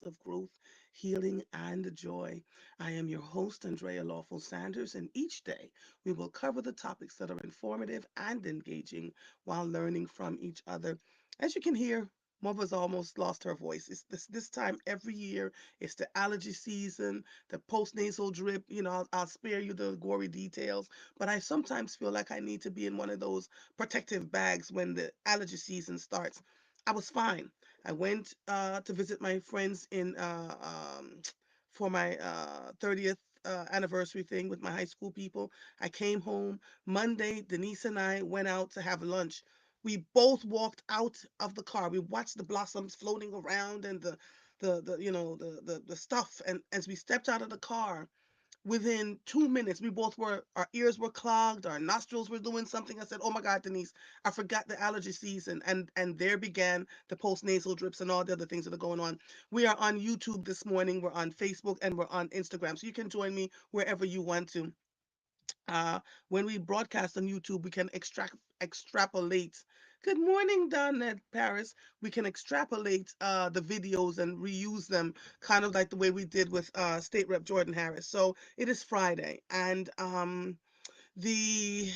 of growth, healing, and joy. I am your host, Andrea Lawful Sanders, and each day we will cover the topics that are informative and engaging while learning from each other. As you can hear, Mother's almost lost her voice. It's this time every year. It's the allergy season, the postnasal drip. I'll spare you the gory details, but I sometimes feel like I need to be in one of those protective bags when the allergy season starts. I was fine. I went to visit my friends in for my 30th anniversary thing with my high school people. I came home Monday. Denise and I went out to have lunch. We both walked out of the car. We watched the blossoms floating around and the stuff. And as we stepped out of the car, within 2 minutes, we both were, our ears were clogged, our nostrils were doing something. I said, "Oh my God, Denise, I forgot the allergy season." And there began the postnasal drips and all the other things that are going on. We are on YouTube this morning, we're on Facebook, and we're on Instagram. So you can join me wherever you want to. Uh, when we broadcast on YouTube, we can extrapolate. Good morning, Donette Paris. We can extrapolate the videos and reuse them, kind of like the way we did with State Rep Jordan Harris. So it is Friday, and the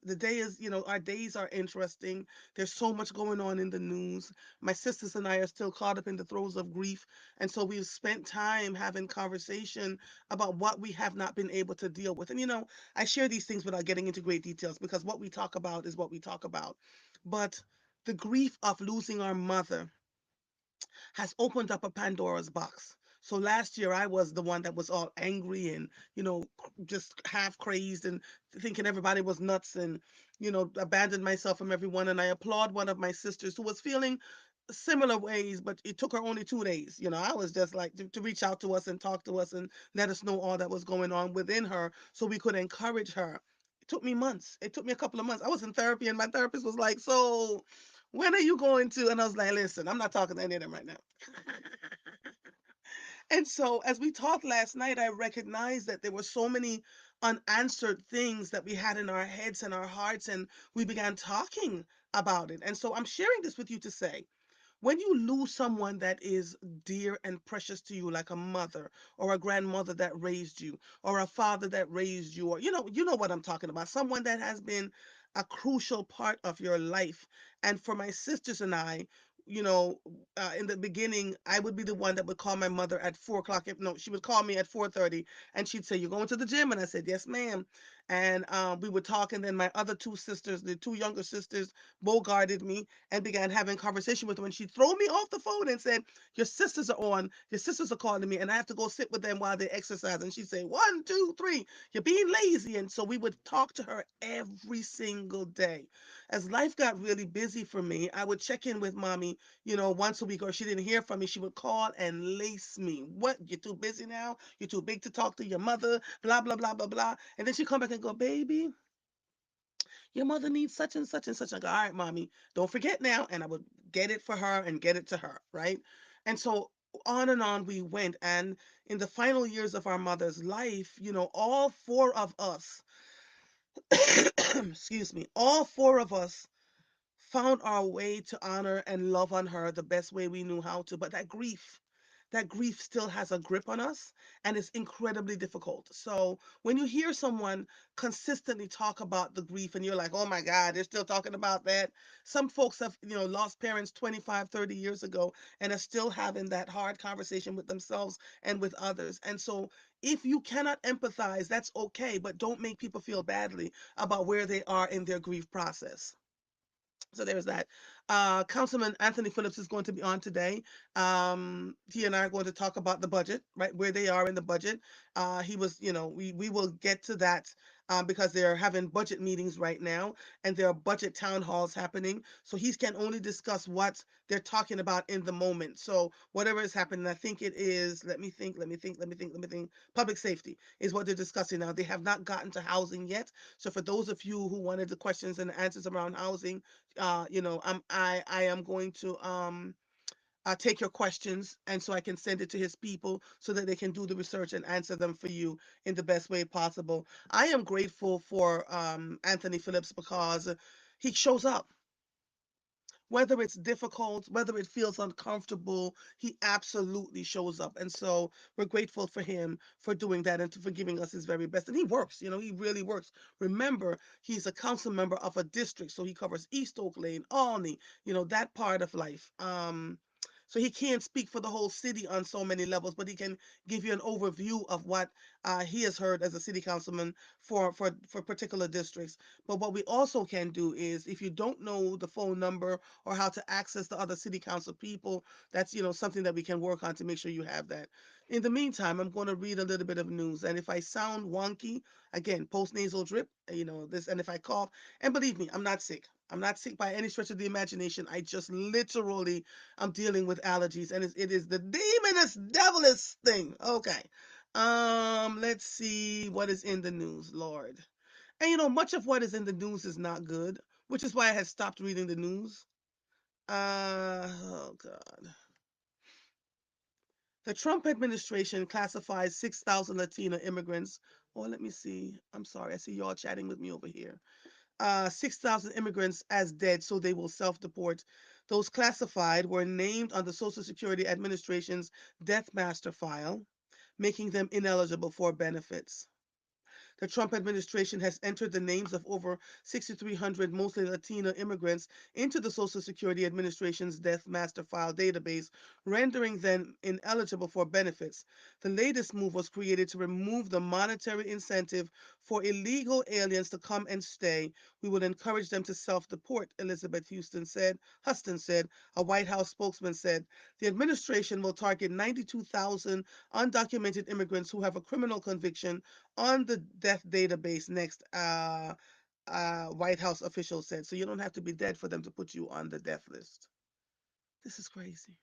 the day is, our days are interesting. There's so much going on in the news. My sisters and I are still caught up in the throes of grief, and so we've spent time having conversation about what we have not been able to deal with. And I share these things without getting into great details, because what we talk about is what we talk about. But the grief of losing our mother has opened up a Pandora's box. So last year I was the one that was all angry and, just half crazed and thinking everybody was nuts, and, abandoned myself from everyone. And I applaud one of my sisters who was feeling similar ways, but it took her only 2 days. I was just like to reach out to us and talk to us and let us know all that was going on within her so we could encourage her. It took me months. It took me a couple of months. I was in therapy and my therapist was like, "So when are you going to?" And I was like, "Listen, I'm not talking to any of them right now." And so, as we talked last night, I recognized that there were so many unanswered things that we had in our heads and our hearts, and we began talking about it. And so, I'm sharing this with you to say, when you lose someone that is dear and precious to you, like a mother or a grandmother that raised you, or a father that raised you, or you know what I'm talking about, someone that has been a crucial part of your life. And for my sisters and I, you know in the beginning, I would be the one that would call my mother at 4 o'clock. If no, she would call me at 4:30, and she'd say, "You going to the gym?" And I said, "Yes, ma'am." And we would talk, and then my other two sisters, the two younger sisters, bogarted me and began having conversation with them. And she'd throw me off the phone and said, "Your sisters are on. Your sisters are calling me, and I have to go sit with them while they exercise." And she'd say, "One, two, three, you're being lazy." And so we would talk to her every single day. As life got really busy for me, I would check in with mommy, once a week, or if she didn't hear from me, she would call and lace me. "What? You're too busy now? You're too big to talk to your mother, blah, blah, blah, blah, blah." And then she'd come back and go, "Baby, your mother needs such and such and such." I go, "All right, mommy, don't forget now." And I would get it for her and get it to her, right? And so on we went. And in the final years of our mother's life, all four of us, excuse me, all four of us found our way to honor and love on her the best way we knew how to. But that grief still has a grip on us, and it's incredibly difficult. So when you hear someone consistently talk about the grief and you're like, "Oh my God, they're still talking about that." Some folks have, lost parents 25, 30 years ago and are still having that hard conversation with themselves and with others. And so if you cannot empathize, that's okay, but don't make people feel badly about where they are in their grief process. So there's that. Councilman Anthony Phillips is going to be on today. He and I are going to talk about the budget, right, where they are in the budget. He was, we will get to that, because they're having budget meetings right now, and there are budget town halls happening. So he can only discuss what they're talking about in the moment. So whatever is happening, I think it is, let me think, public safety is what they're discussing now. They have not gotten to housing yet. So for those of you who wanted the questions and the answers around housing, I am going to take your questions, and so I can send it to his people so that they can do the research and answer them for you in the best way possible. I am grateful for Anthony Phillips because he shows up Whether it's difficult, whether it feels uncomfortable, he absolutely shows up. And so we're grateful for him for doing that and for giving us his very best. And he works, he really works. Remember, he's a council member of a district, so he covers East Oak Lane, Alney, that part of life. So he can't speak for the whole city on so many levels, but he can give you an overview of what he has heard as a city councilman for particular districts. But what we also can do is, if you don't know the phone number or how to access the other city council people, that's something that we can work on to make sure you have that. In the meantime, I'm going to read a little bit of news, and if I sound wonky, again, post nasal drip, this, and if I cough, and believe me, I'm not sick. I'm not sick by any stretch of the imagination. I just literally, I'm dealing with allergies, and it is the demonous, devilish thing. Okay. Let's see what is in the news, Lord. And much of what is in the news is not good, which is why I had stopped reading the news. Oh God. The Trump administration classifies 6,000 Latina immigrants. Oh, let me see. I'm sorry. I see y'all chatting with me over here. 6,000 immigrants as dead, so they will self deport. Those classified were named on the Social Security Administration's Death Master file, making them ineligible for benefits. The Trump administration has entered the names of over 6,300 mostly Latino immigrants into the Social Security Administration's Death Master File database, rendering them ineligible for benefits. The latest move was created to remove the monetary incentive for illegal aliens to come and stay. We would encourage them to self-deport, Elizabeth Huston said, a White House spokesman said. The administration will target 92,000 undocumented immigrants who have a criminal conviction on the death database next, White House official said. So you don't have to be dead for them to put you on the death list. This is crazy.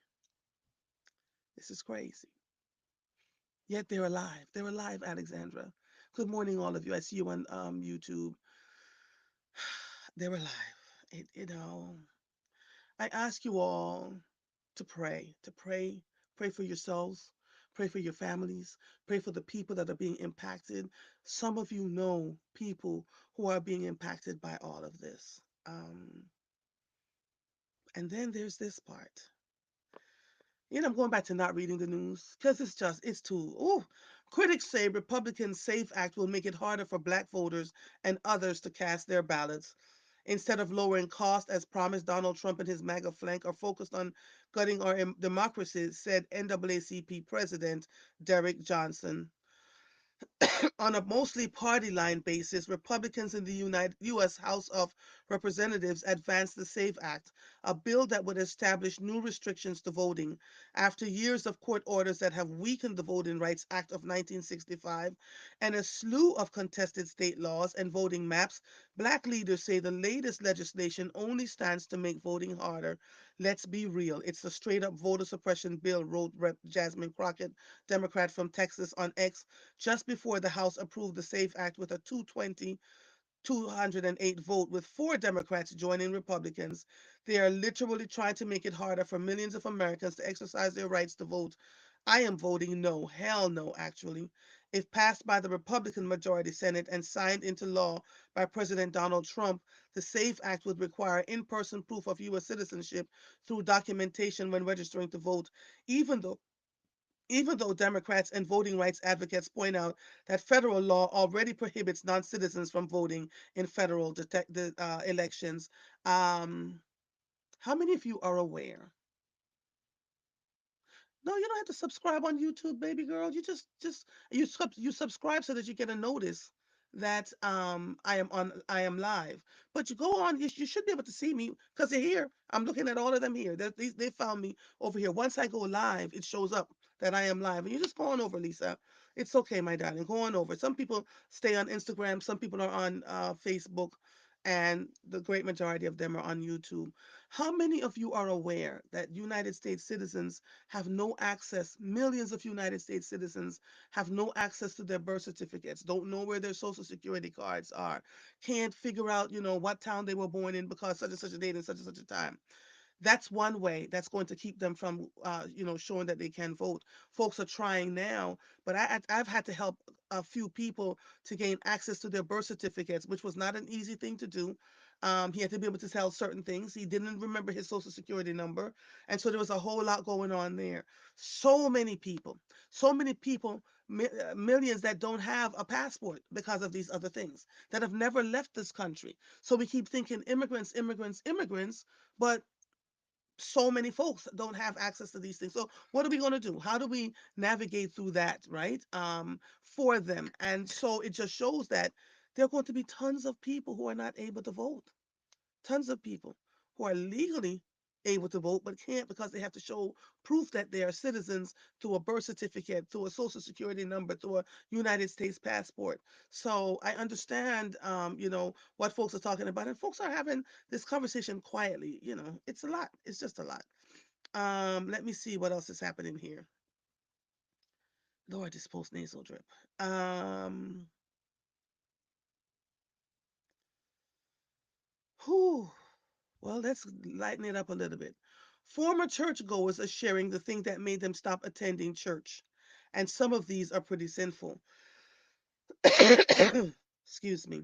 This is crazy. Yet they're alive. They're alive, Alexandra. Good morning, all of you. I see you on YouTube. They're alive. I ask you all to pray for yourselves, pray for your families, pray for the people that are being impacted. Some of you know people who are being impacted by all of this. And then there's this part. I'm going back to not reading the news because it's too. Oh, critics say Republicans' SAFE Act will make it harder for black voters and others to cast their ballots. Instead of lowering costs as promised, Donald Trump and his MAGA flank are focused on gutting our democracy, said NAACP President Derek Johnson. On a mostly party line basis, Republicans in the U.S. House of Representatives advanced the SAVE Act, a bill that would establish new restrictions to voting. After years of court orders that have weakened the Voting Rights Act of 1965 and a slew of contested state laws and voting maps, black leaders say the latest legislation only stands to make voting harder. Let's be real. It's a straight up voter suppression bill, wrote Rep. Jasmine Crockett, Democrat from Texas, on X just before the House approved the SAFE Act with a 208 vote, with four Democrats joining Republicans. They are literally trying to make it harder for millions of Americans to exercise their rights to vote. I am voting no. Hell no, actually. If passed by the Republican majority Senate and signed into law by President Donald Trump, the SAFE Act would require in person proof of U.S. citizenship through documentation when registering to vote, even though even though Democrats and voting rights advocates point out that federal law already prohibits non citizens from voting in federal elections. Um, how many of you are aware? No, you don't have to subscribe on YouTube, baby girl. You subscribe so that you get a notice that I am live. But you go on, you should be able to see me because they're here. I'm looking at all of them here. They found me over here. Once I go live, it shows up that I am live. And you just go on over, Lisa. It's okay, my darling. Go on over. Some people stay on Instagram, some people are on Facebook, and the great majority of them are on YouTube. How many of you are aware that United States citizens have no access? Millions of United States citizens have no access to their birth certificates, don't know where their social security cards are, can't figure out, what town they were born in because such and such a date and such a time. That's one way that's going to keep them from, showing that they can vote. Folks are trying now, but I've had to help a few people to gain access to their birth certificates, which was not an easy thing to do. He had to be able to tell certain things. He didn't remember his social security number. And so there was a whole lot going on there. So many people, so many people, millions that don't have a passport because of these other things, that have never left this country. So we keep thinking immigrants, immigrants, immigrants, but so many folks don't have access to these things. So what are we going to do? How do we navigate through that, right? For them. And so it just shows that there are going to be tons of people who are not able to vote, tons of people who are legally able to vote but can't because they have to show proof that they are citizens through a birth certificate, through a social security number, through a United States passport. So I understand, what folks are talking about, and folks are having this conversation quietly. It's a lot. It's just a lot. Let me see what else is happening here. Lord, this post nasal drip. Um, whew. Well, let's lighten it up a little bit. Former churchgoers are sharing the thing that made them stop attending church, and some of these are pretty sinful. Excuse me.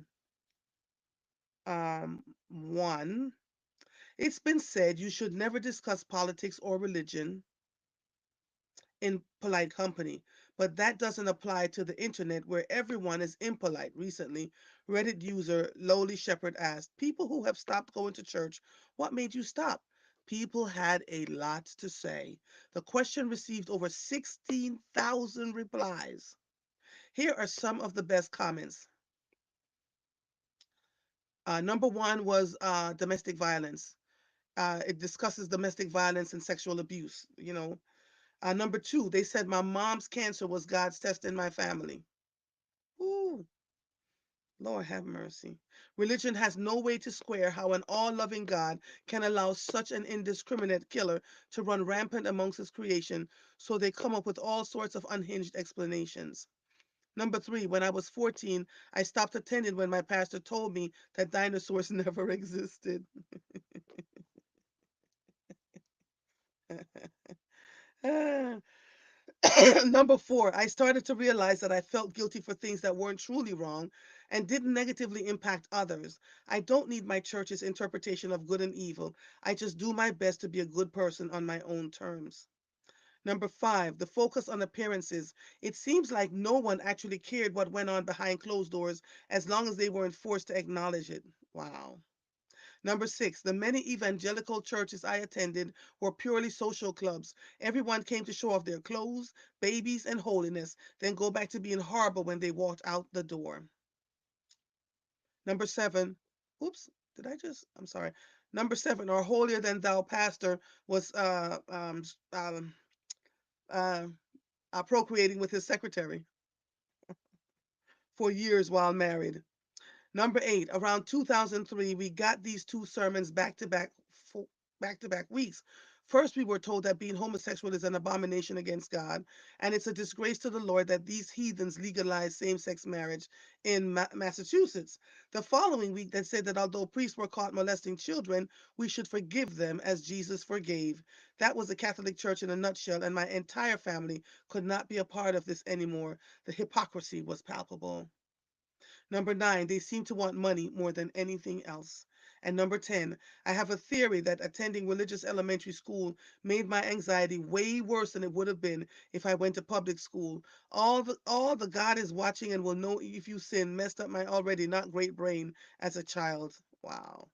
One, it's been said you should never discuss politics or religion in polite company, but that doesn't apply to the internet where everyone is impolite. Recently, Reddit user Lowly Shepherd asked people who have stopped going to church, what made you stop? People had a lot to say. The question received over 16,000 replies. Here are some of the best comments. Number one was domestic violence. It discusses domestic violence and sexual abuse. Number two, they said my mom's cancer was God's test in my family. Ooh, Lord have mercy. Religion has no way to square how an all loving God can allow such an indiscriminate killer to run rampant amongst his creation, so they come up with all sorts of unhinged explanations. Number three, when I was 14, I stopped attending when my pastor told me that dinosaurs never existed. Number four, I started to realize that I felt guilty for things that weren't truly wrong and didn't negatively impact others. I don't need my church's interpretation of good and evil. I just do my best to be a good person on my own terms. Number five, the focus on appearances. It seems like no one actually cared what went on behind closed doors as long as they weren't forced to acknowledge it. Wow. Number six, the many evangelical churches I attended were purely social clubs. Everyone came to show off their clothes, babies, and holiness, then go back to being horrible when they walked out the door. Number seven, oops, did I just? I'm sorry. Number seven, our holier than thou pastor was uh, procreating with his secretary for years while married. Number eight, around 2003, we got these two sermons back to back weeks. First, we were told that being homosexual is an abomination against God, and it's a disgrace to the Lord that these heathens legalized same sex marriage in Massachusetts. The following week, that said that although priests were caught molesting children, we should forgive them as Jesus forgave. That was the Catholic Church in a nutshell, and my entire family could not be a part of this anymore. The hypocrisy was palpable. Number nine, they seem to want money more than anything else. And number 10, I have a theory that attending religious elementary school made my anxiety way worse than it would have been if I went to public school. All the God is watching and will know if you sin messed up my already not great brain as a child. Wow.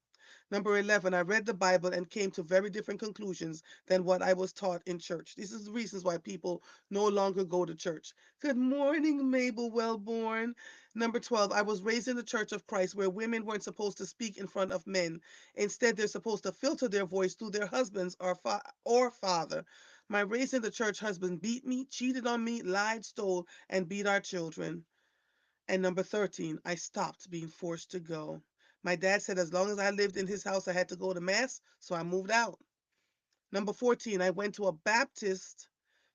Number 11, I read the Bible and came to very different conclusions than what I was taught in church. This is the reasons why people no longer go to church. Good morning, Mabel Wellborn. Number 12, I was raised in the Church of Christ where women weren't supposed to speak in front of men. Instead, they're supposed to filter their voice through their husbands or father. My raised in the church husband beat me, cheated on me, lied, stole, and beat our children. And number 13, I stopped being forced to go. My dad said as long as I lived in his house, I had to go to Mass, so I moved out. Number 14, I went to a Baptist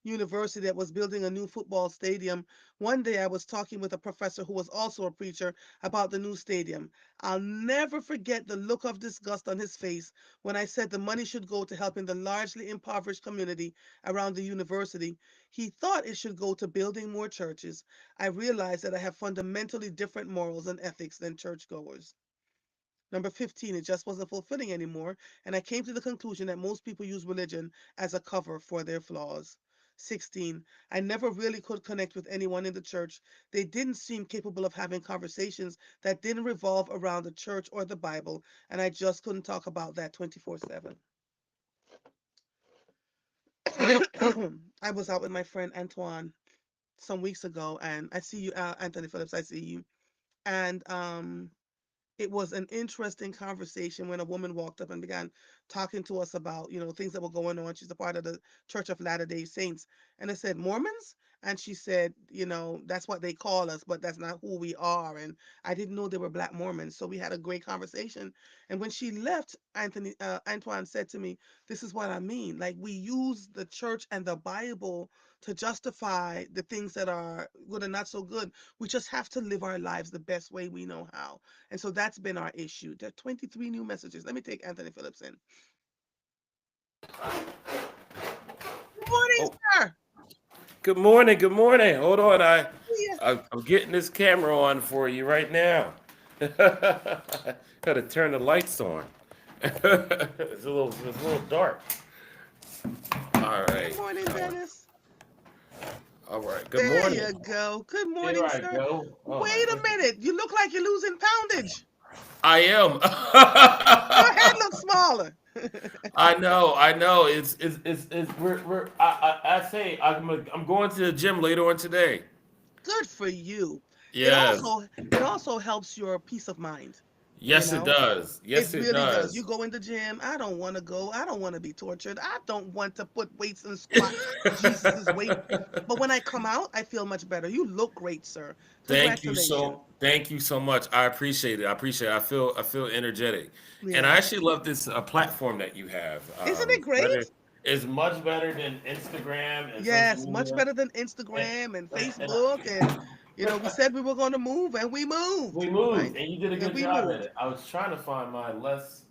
university that was building a new football stadium. One day I was talking with a professor who was also a preacher about the new stadium. I'll never forget the look of disgust on his face when I said the money should go to helping the largely impoverished community around the university. He thought it should go to building more churches. I realized that I have fundamentally different morals and ethics than churchgoers. Number 15, it just wasn't fulfilling anymore, and I came to the conclusion that most people use religion as a cover for their flaws. 16, I never really could connect with anyone in the church. They didn't seem capable of having conversations that didn't revolve around the church or the Bible, and I just couldn't talk about that 24/7. I was out with my friend Antoine some weeks ago, and I see you, Anthony Phillips, I see you. And it was an interesting conversation when a woman walked up and began talking to us about, things that were going on. She's a part of the Church of Latter-day Saints. And I said, Mormons? And she said, that's what they call us, but that's not who we are. And I didn't know they were Black Mormons. So we had a great conversation. And when she left, Antoine said to me, this is what I mean. Like, we use the church and the Bible to justify the things that are good and not so good. We just have to live our lives the best way we know how. And so that's been our issue. There are 23 new messages. Let me take Anthony Phillips in. Good morning, Oh, sir. good morning. Good morning. Hold on. Yeah. I'm getting this camera on for you right now. Gotta turn the lights on. It's a little dark. All Good right. morning, Dennis. All right. Good There morning. you go. Good Here morning, I sir. go. Oh my Wait a goodness. minute. You look like you're losing poundage. I am. Your head looks smaller. I know. I know. It's we're I say I'm going to the gym later on today. Good for you. It Yes. also it also helps your peace of mind, you Yes, it know? does. It Yes, it really does. You does. go in the gym. I don't want to go. I don't want to be tortured. I don't want to put weights and squat Jesus's weight. But when I come out, I feel much better. You look great, sir. Congratulations. Thank you so much. I appreciate it. I appreciate it. I feel energetic, and I Yeah. actually love this platform that you have. Isn't it great? It's much better than Instagram and social Yes, much media. better than And, Instagram and and Facebook. And, we said we were going to move and we moved, we right? moved, and you did a And good we job at moved. it. I was trying to find my less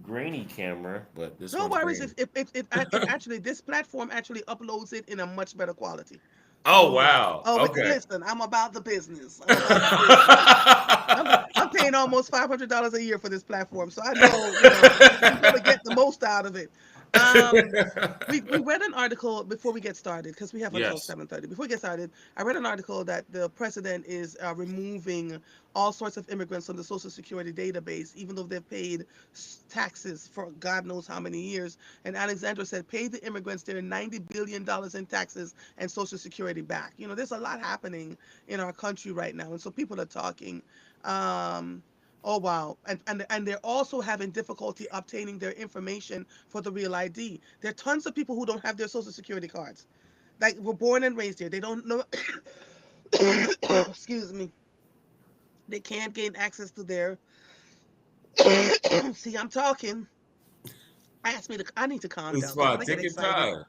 grainy camera, but this No one's worries. grainy. It actually, this platform actually uploads it in a much better quality. Oh So, wow. Okay. listen, I'm about the business. I'm about the business. I'm paying almost $500 a year for this platform, so I know we got to get the most out of it. Um, we read an article before we get started because we have until Yes. 7:30. Before we get started, I read an article that the president is removing all sorts of immigrants from the Social Security database, even though they've paid taxes for God knows how many years. And Alexandra said, pay the immigrants their $90 billion in taxes and Social Security back. There's a lot happening in our country right now, and so people are talking. Um, Oh wow. And they're also having difficulty obtaining their information for the real ID. There are tons of people who don't have their social security cards. Like were born and raised here. They don't know excuse me. They can't gain access to their see, I'm talking. I need to calm It's down because when fine. I get Take your excited, time.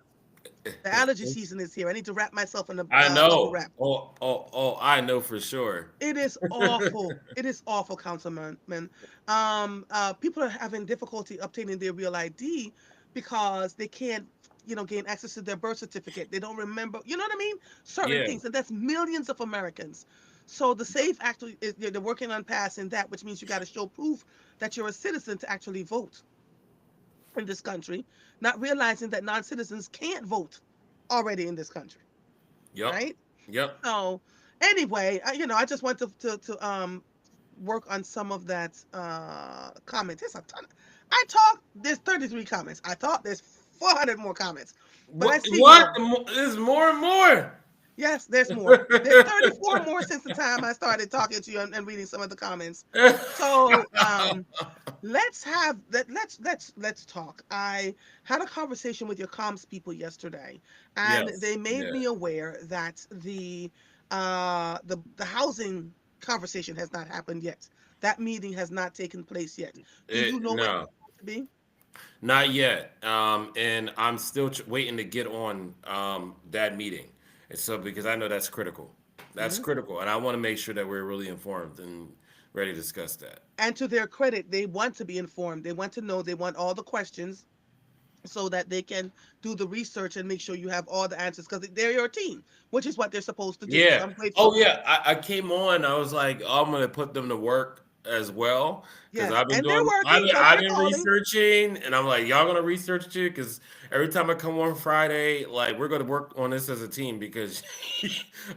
the allergy season is here. I need to wrap myself in a I bubble know. wrap. I know for sure. It is awful. It is awful, Councilman. People are having difficulty obtaining their real ID because they can't, gain access to their birth certificate. They don't remember, you know what I mean? Certain Yeah. things, and that's millions of Americans. So the SAFE Act is they're working on passing that, which means you got to show proof that you're a citizen to actually vote in this country, not realizing that non-citizens can't vote already in this country, Yep. right? Yep. So anyway, I just want to work on some of that comment. There's a ton. I talk. There's 33 comments. I thought there's 400 more comments, but I What? see What? more. There's more and more. Yes, there's more. There's 34 more since the time I started talking to you and reading some of the comments. So let's talk. I had a conversation with your comms people yesterday, and Yes. they made Yeah. me aware that the housing conversation has not happened yet. That meeting has not taken place yet. Do you know when No, it's going to be? not yet. And I'm still waiting to get on that meeting. And so because I know that's critical. That's Mhm. critical, and I want to make sure that we're really informed and ready to discuss that. And to their credit, they want to be informed. They want to know. They want all the questions so that they can do the research and make sure you have all the answers because they're your team, which is what they're supposed to do. So Yeah. I'm grateful. Oh yeah. I came on. I was like, oh, I'm gonna put them to work. as well because Yes, and they're working, so I've they're been calling. researching, and I'm like, y'all gonna research it because every time I come on Friday, like we're gonna work on this as a team because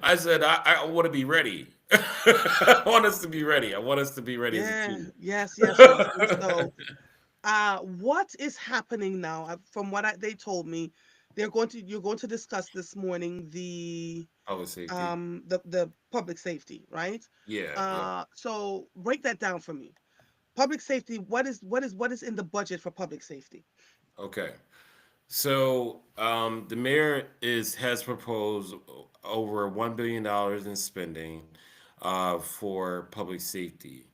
I said I want to be ready. I want us to be ready. I want us to be ready as a Yeah, team. yes, yes, yes. And so, what is happening now? From what they told me, you're going to discuss this morning Public safety. the public safety, right? Yeah, yeah. So break that down for me. Public safety. What is in the budget for public safety? Okay. So the mayor is has proposed over $1 billion in spending for public safety.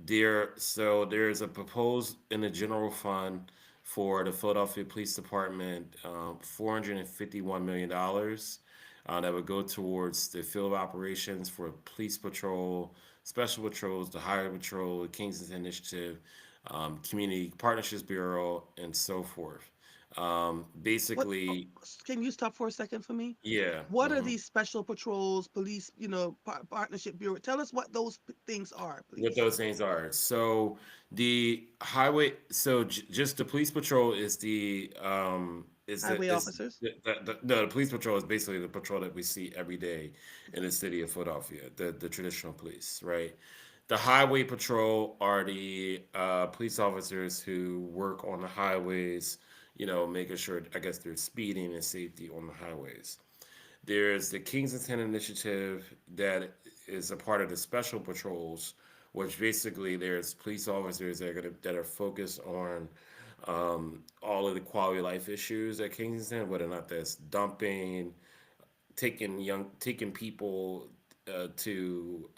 There's a proposed in the general fund for the Philadelphia Police Department, $451 million that would go towards the field operations for police patrol, special patrols, the highway patrol, the Kingston Initiative, Community Partnerships Bureau, and so forth. What? Basically, Can you stop for a second for me? yeah. What are these special patrols, police, partnership bureau? Tell us what those things are, What please. those things are. So just the police patrol is Highway officers. no, the police patrol is basically the patrol that we see every day in the city of Philadelphia, the traditional police, right? The highway patrol are the police officers who work on the highways, making sure, I guess, there's speeding and safety on the highways. There's the Kingston Initiative that is a part of the special patrols, which basically there's police officers that are focused on all of the quality of life issues at Kingston, whether or not that's dumping, taking people to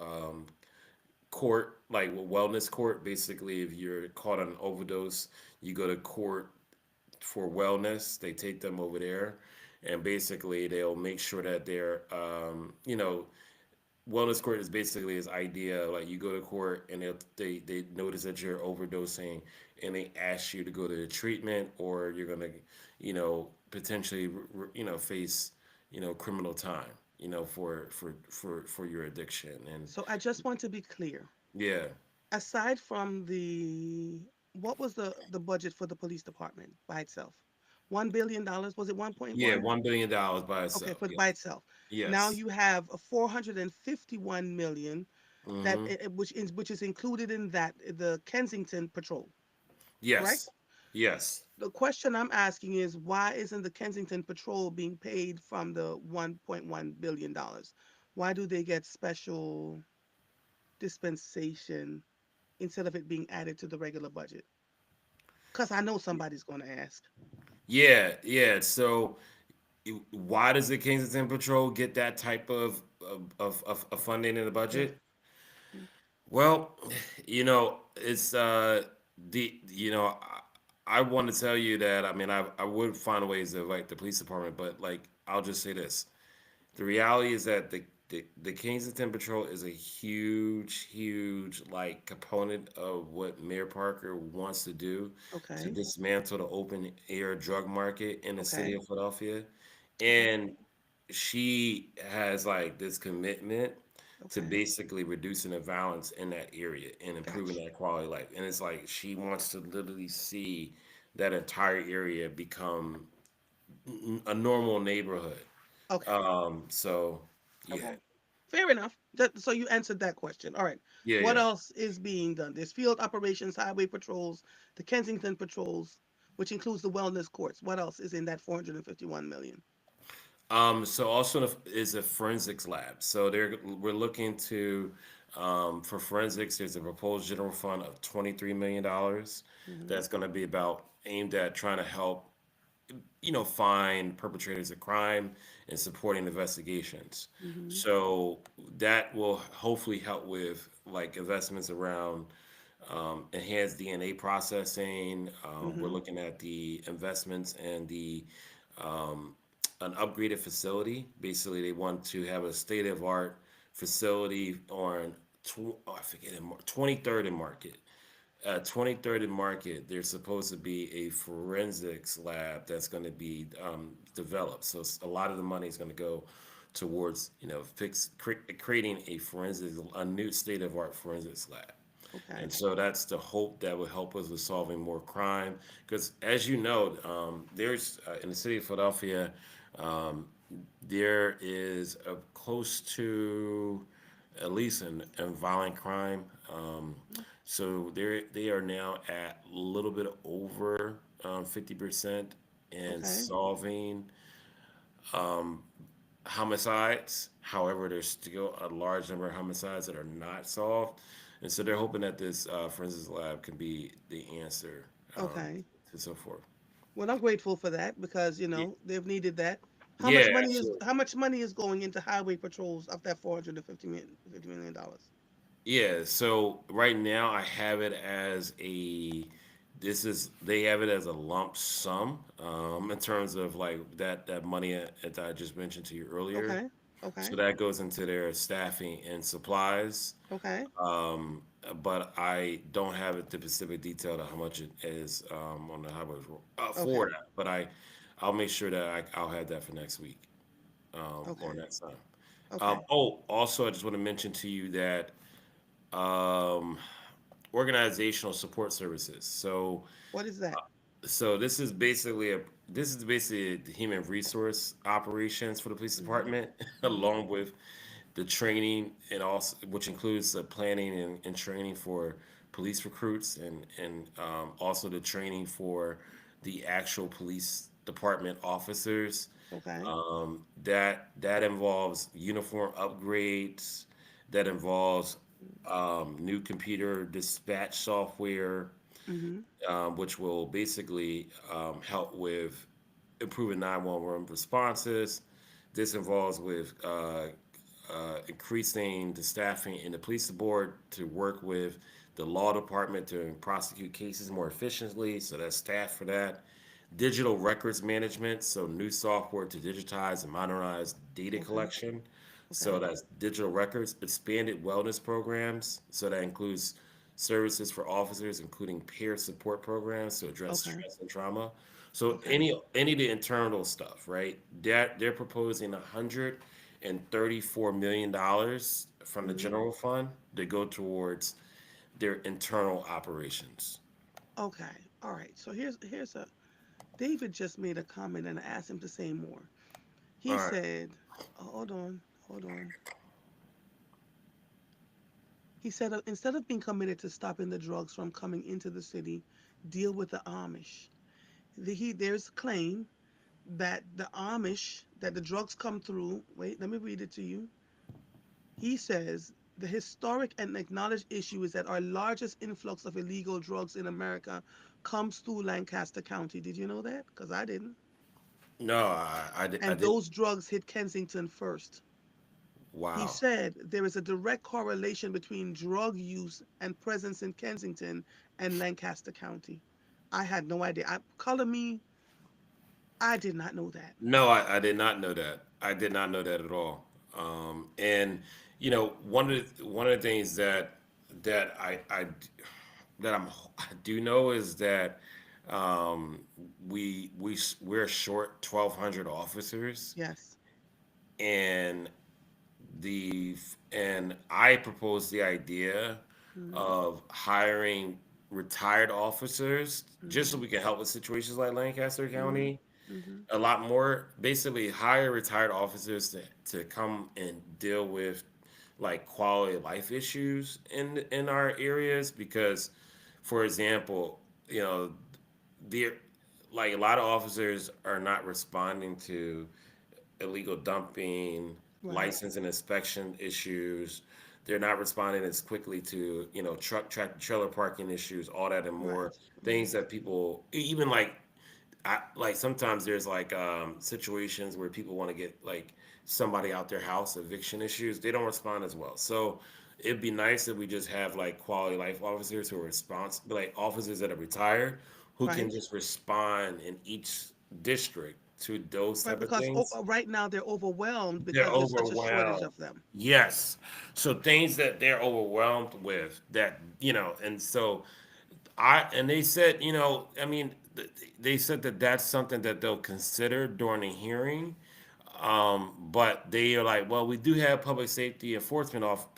court, like wellness court. Basically, if you're caught on an overdose, you go to court for wellness. They take them over there, and basically they'll make sure that they're, wellness court is basically this idea like you go to court and they notice that you're overdosing, and they ask you to go to the treatment, or you're gonna, potentially, face, criminal time, for your addiction, and So I just want to be clear. yeah. Aside from what was the budget for the police department by itself? $1 billion, was it Yeah, 1.1? $1 billion by Okay, itself. for Yeah. by itself. Now Yes. you have a 451 million that Mm-hmm. which is included in that the Kensington Patrol, correct? Yes. Yes. The question I'm asking is why isn't the Kensington Patrol being paid from the $1.1 billion? Why do they get special dispensation instead of it being added to the regular budget? Because I know somebody's going to ask. Yeah. Yeah. So why does the Kensington Patrol get that type of funding in the Yes. budget? Mm. Well, it's the you know I want to tell you that, I mean, I would find ways to like the police department, but like I'll just say this: the reality is that the Kensington Patrol is a huge like component of what Mayor Parker wants to do to Okay. dismantle the open air drug market in the city Okay. of Philadelphia. Okay. And she has like this commitment to Okay. basically reducing the violence in that area and improving Gotcha. that quality of life. And it's like she wants to literally see that entire area become a normal neighborhood. Okay. So yeah, Okay. Fair enough. So you answered that question. All right. yeah, What yeah. else is being done? There's field operations, highway patrols, the Kensington patrols, which includes the wellness courts. What else is in that 451 million? So also is a forensics lab. So we're looking to, for forensics. There's a proposed general fund of $23 million. Mm-hmm. That's going to be about aimed at trying to help, find perpetrators of crime and supporting investigations. Mm-hmm. So that will hopefully help with like investments around enhanced DNA processing. We're Mm-hmm. looking at the investments and um, an upgraded facility. Basically, they want to have a state of art facility on I forget it, 23rd and Market. 23rd and Market, there's supposed to be a forensics lab that's going to be developed. So a lot of the money is going to go towards creating a new state of art forensics lab. Okay. And so that's the hope that will help us with solving more crime. Because as you know, there's in the city of Philadelphia, um, there is a close to at least in violent crime. So they are now at a little bit over 50% in Okay. solving homicides. However, there's still a large number of homicides that are not solved, and so they're hoping that this forensics lab can be the answer Okay. to so forth. Well, I'm grateful for that because Ye- they've needed that. Yeah, absolutely. How much money is going into highway patrols of that $450 million? Yeah, so right now I have it as they have it as a lump sum in terms of like that money that I just mentioned to you earlier. Okay. So Okay. that goes into their staffing and supplies. Okay. But I don't have it the specific detail of how much it is on the highway for Okay. that. But I'll make sure that I'll have that for next week or Okay. next time. Okay. Also, I just want to mention to you that um, organizational support services. What is that? So this is basically the human resource operations for the police Mhm. department, Mhm. along with the training and also which includes the planning and training for police recruits and also the training for the actual police department officers. Okay. That involves uniform upgrades. That involves new computer dispatch software, Mhm. which will basically help with improving 911 responses. This involves with increasing the staffing in the police board to work with the law department to prosecute cases more efficiently. So that's staff for that. Digital records management, so new software to digitize and modernize data Okay. collection. So Okay. that's digital records, expanded wellness programs. So that includes services for officers, including peer support programs to address Okay. stress and trauma. So Okay. any of the internal stuff, right? That they're proposing $134 million from the Mhm. general fund to go towards their internal operations. Okay. All right. So here's a David just made a comment and I asked him to say more. He All right. said, hold on, hold on. He said, instead of being committed to stopping the drugs from coming into the city, deal with the Amish. There's a claim that that the drugs come through. Wait, let me read it to you. He says, the historic and acknowledged issue is that our largest influx of illegal drugs in America comes through Lancaster County. Did you know that? Because I didn't. No, I And did. those drugs hit Kensington first. He Wow. said there is a direct correlation between drug use and presence in Kensington and Lancaster County. I had no idea. Color me, I did not know that. No, I did not know that. I did not know that at all. And one of the things that I do know is that um, we're short 1,200 officers, Yes. and the and I proposed the idea Mm-hmm. of hiring retired officers just so Mm-hmm. we can help with situations like Lancaster Mm-hmm. County Mm-hmm. a lot more. Basically, hire retired officers to come and deal with like quality of life issues in our areas because, for example, you know, the like a lot of officers are not responding to illegal dumping, Right. license and inspection issues. They're not responding as quickly to truck tractor trailer parking issues, all that and more Right. things Right. that people even like. Like sometimes there's like situations where people want to get like somebody out their house, eviction issues. They don't respond as well. So it'd be nice if we just have like quality life officers who are responsible, like officers that are retired, who can Right. just respond in each district to those Right. type of Because things. right now they're overwhelmed They're because there's such a shortage overwhelmed. of them. Yes. So things that they're overwhelmed with that, and so they said, I mean, they said that that's something that they'll consider during the hearing. But they are like, well, we do have public safety enforcement officers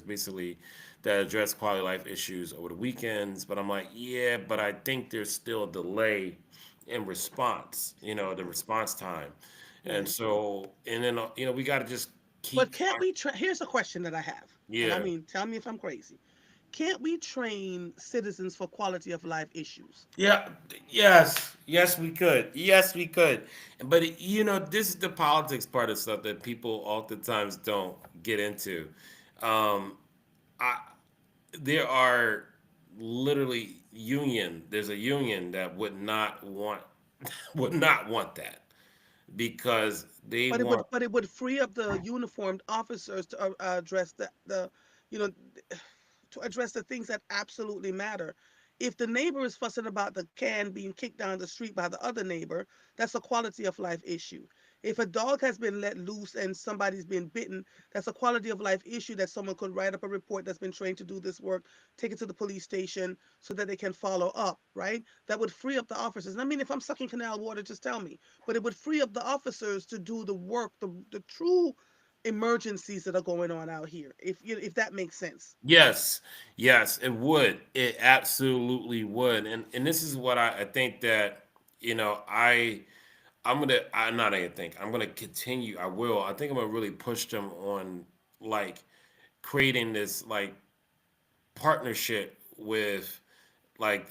basically that address quality of life issues over the weekends. But I'm like, yeah, but I think there's still a delay in response, the Right. response time. And Right. so, and then, we got to just But keep, can't we here's a question that I have. And I yeah. mean, tell me if I'm crazy. Can't we train citizens for quality of life issues? Yeah, yes, yes, we could. Yes, we could. But this is the politics part of stuff that people oftentimes don't get into. Um, I there are literally there's a union that would not want that because they want. But it would free up the uniformed officers to address the you know to address the things that absolutely matter. If the neighbor is fussing about the can being kicked down the street by the other neighbor, that's a quality of life issue. If a dog has been let loose and somebody's been bitten, that's a quality of life issue that someone could write up a report that's been trained to do this work, take it to the police station so that they can follow up, right? That would free up the officers. And I mean, if I'm sucking canal water, just tell me. But it would free up the officers to do the work, the true emergencies that are going on out here. If that makes sense. Yes, yes, it would. It absolutely would. And this is what I think that, I'm not gonna think. I'm gonna continue. I will. I think I'm gonna really push them on like creating this like partnership with like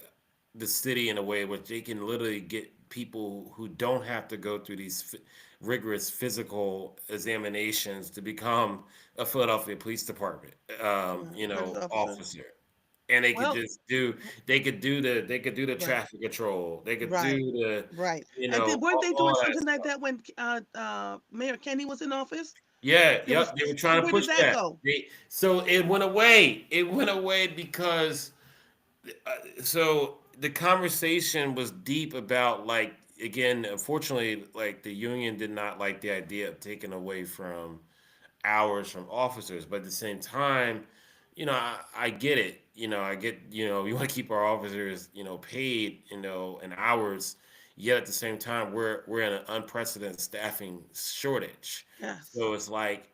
the city in a way where they can literally get people who don't have to go through these rigorous physical examinations to become a Philadelphia Police Department, Police officer. officer, and they could Well, just do. They could do the right, traffic control. They could do right, the, right. And then weren't they doing all that something like stuff. that when Mayor Kenny was in office? Yeah, There was. yep. They were So trying to where did push that that. go? So it went away. It went away because so the conversation was deep about like again, unfortunately, like the union did not like the idea of taking away from hours from officers, but at the same time, I get it. I get we want to keep our officers paid in hours. Yet at the same time, we're in an unprecedented staffing shortage. Yes. So it's like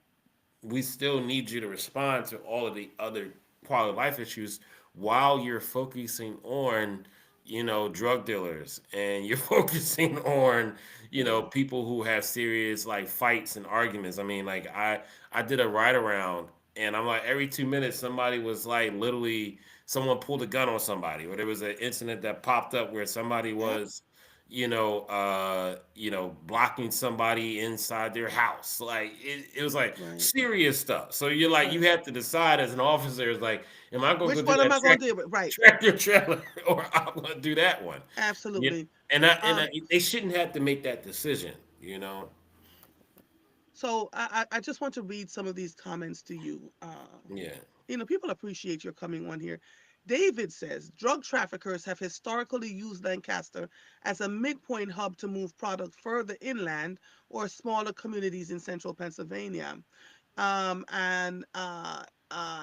we still need you to respond to all of the other quality of life issues while you're focusing on drug dealers and you're focusing on Yeah. people who have serious like fights and arguments. I mean, like I did a ride around and I'm like every 2 minutes somebody was like literally someone pulled a gun on somebody or there was an incident that popped up where somebody Yep. was blocking somebody inside their house. Like it was like Right. serious stuff. So you're like, you Right. have to decide as an officer, is like, am I going to Which go do one am that I going to deal with? Right. tractor trailer or I'm going to do that one? Yeah. Absolutely. And Um. they shouldn't have to make that decision. So I just want to read some of these comments to you. Yeah. People appreciate your coming on here. David says drug traffickers have historically used Lancaster as a midpoint hub to move product further inland or smaller communities in central Pennsylvania. And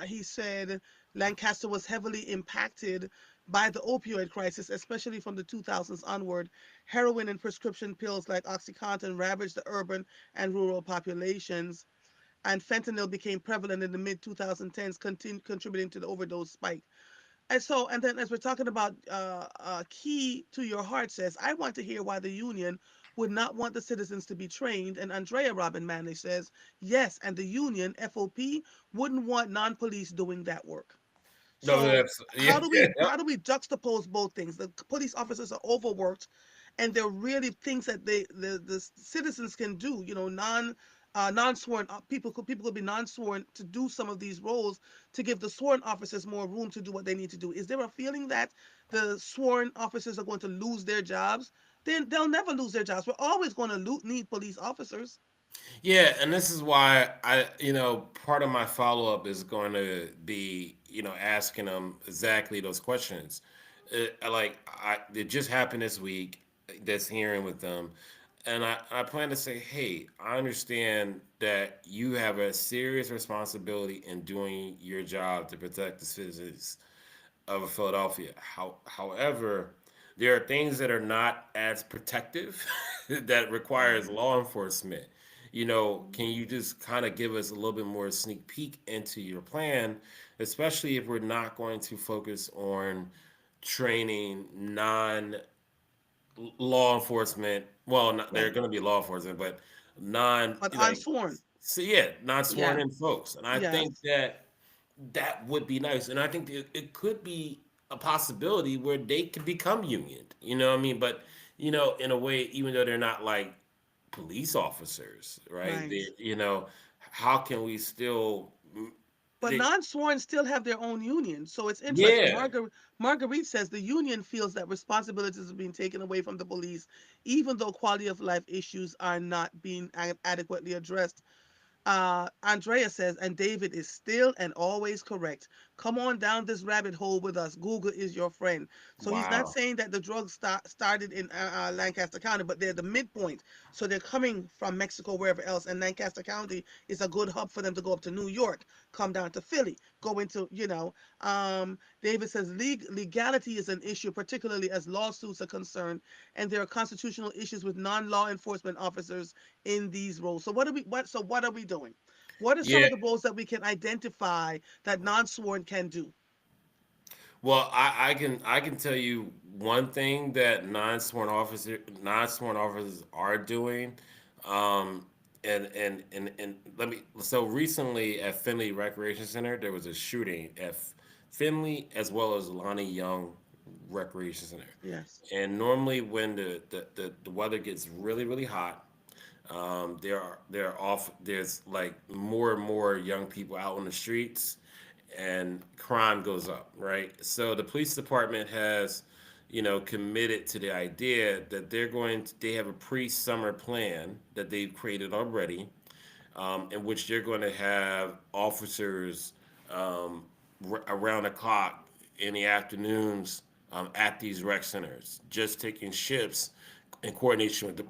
he said Lancaster was heavily impacted by the opioid crisis, especially from the 2000s onward. Heroin and prescription pills like OxyContin ravaged the urban and rural populations, and fentanyl became prevalent in the mid 2010s, contributing to the overdose spike. And then as we're talking about key to your heart says, I want to hear why the union would not want the citizens to be trained. And Andrea Robin Manley says, yes, and the union, FOP, wouldn't want non-police doing that work. No, So that's yeah. how do we juxtapose both things? The police officers are overworked, and there are really things that the citizens can do. Non-sworn people could be non-sworn to do some of these roles to give the sworn officers more room to do what they need to do. Is there a feeling that the sworn officers are going to lose their jobs? Then they'll never lose their jobs. We're always going to need police officers. Yeah, and this is why part of my follow up is going to be, asking them exactly those questions. It just happened this week. This hearing with them, and I plan to say, hey, I understand that you have a serious responsibility in doing your job to protect the citizens of Philadelphia. However, there are things that are not as protective that requires Mhm. law enforcement. Can you just kind of give us a little bit more sneak peek into your plan, especially if we're not going to focus on training non law enforcement. Well, not, they're Right. going to be law enforcement, but non But like unsworn. so yeah, non sworn Yeah. in folks. And I think Yes. that that would be nice. And I think it could be a possibility where they could become union. You know what I mean? But in a way, even though they're not like police officers, right? Right. How can we still? But They, non-sworn still have their own union. So it's interesting. yeah. Marguerite says the union feels that responsibilities are being taken away from the police, even though quality of life issues are not being adequately addressed. Andrea says, and David is still and always correct. Come on down this rabbit hole with us. Google is your friend. So he's not Wow. saying that the drugs started in Lancaster County, but they're the midpoint. So they're coming from Mexico, wherever else. And Lancaster County is a good hub for them to go up to New York, come down to Philly, go into. David says legality is an issue, particularly as lawsuits are concerned, and there are constitutional issues with non-law enforcement officers in these roles. So what are we doing? What are some Yeah. of the roles that we can identify that non-sworn can do? Well, I can tell you one thing that non sworn officers are doing, um, and let me. So recently at Finley Recreation Center, there was a shooting at Finley as well as Lonnie Young Recreation Center, Yes. and normally when the weather gets really really hot, there's like more and more young people out on the streets, and crime goes up, right? So the police department has, committed to the idea that they have a pre-summer plan that they've created already, in which they're going to have officers around the clock in the afternoons, at these rec centers, just taking shifts in coordination with the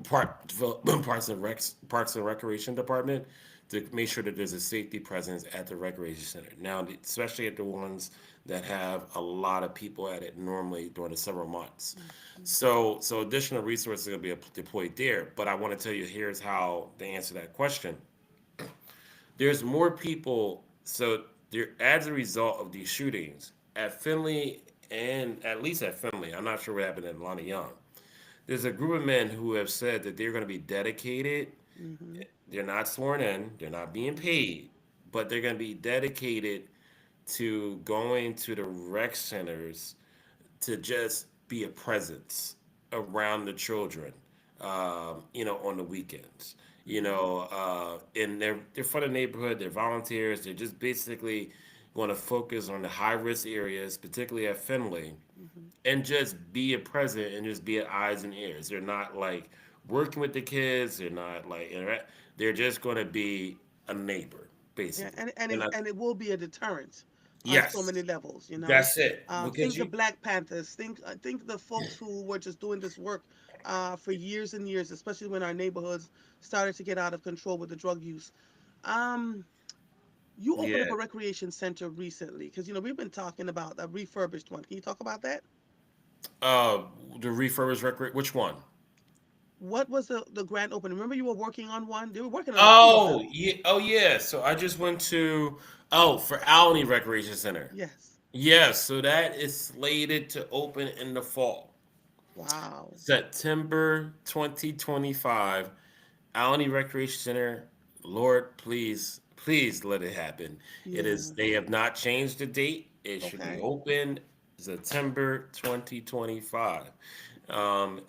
Parks and Recreation Department to make sure that there's a safety presence at the recreation center. Now, especially at the ones that have a lot of people at it normally during the summer months. Mhm. So additional resources are going to be deployed there. But I want to tell you, here's how to answer that question. There's more people. So there, as a result of these shootings at Finley, and at least at Finley, I'm not sure what happened at Lonnie Young. There's a group of men who have said that they're going to be dedicated. Mhm. They're not sworn in. They're not being Mhm. paid, but they're going to be dedicated to going to the rec centers to just be a presence around the children, on the weekends. Mhm. And they're for the neighborhood. They're volunteers. They're just basically going to focus on the high risk areas, particularly at Finley, Mhm. and just be a present and just be at eyes and ears. They're not like working with the kids. They're not like they're just going to be a neighbor, Yeah, basically. and And it, and it will be a deterrent on so yes, many levels. that's it. Because Think the you, Black Panthers. Think the folks who were just doing this work for years and years, especially when our neighborhoods started to get out of control with the drug use. Um, you opened up yeah. a recreation center recently because we've been talking about a refurbished one. Can you talk about that? Uh, the refurbished record. Which one? What was the grand opening? Remember you were working on one? They were working on a few of Oh them. yeah. Oh yeah. So I just went to for Alney Recreation Center. Yes. Yes. So that is slated to open in the fall, Wow. September 2025. Alney Recreation Center. Lord, please let it happen. It is. Yeah. They have not changed the date. It should be Okay. open September 2025. I'm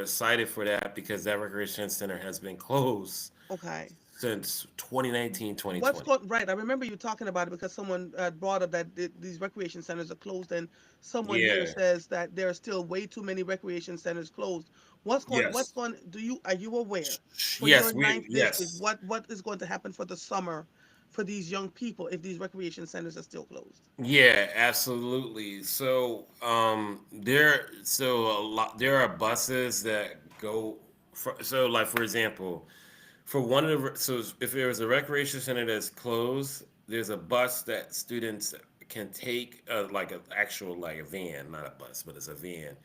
excited for that because that recreation center has been closed Okay. since 2019, What's 2020. going right? I remember you talking about it because someone brought up that these recreation centers are closed, and someone here Yeah. says that there are still way too many recreation centers closed. What's going? What's Yes. going? Are you aware for your Yes. ninth district? Yes. What is going to happen for the summer for these young people if these recreation centers are still closed? Yeah, absolutely. There are buses that go like for example, for one of if there was a recreation center that's closed, there's a bus that students can take, like an actual like a van, not a bus, but it's a van,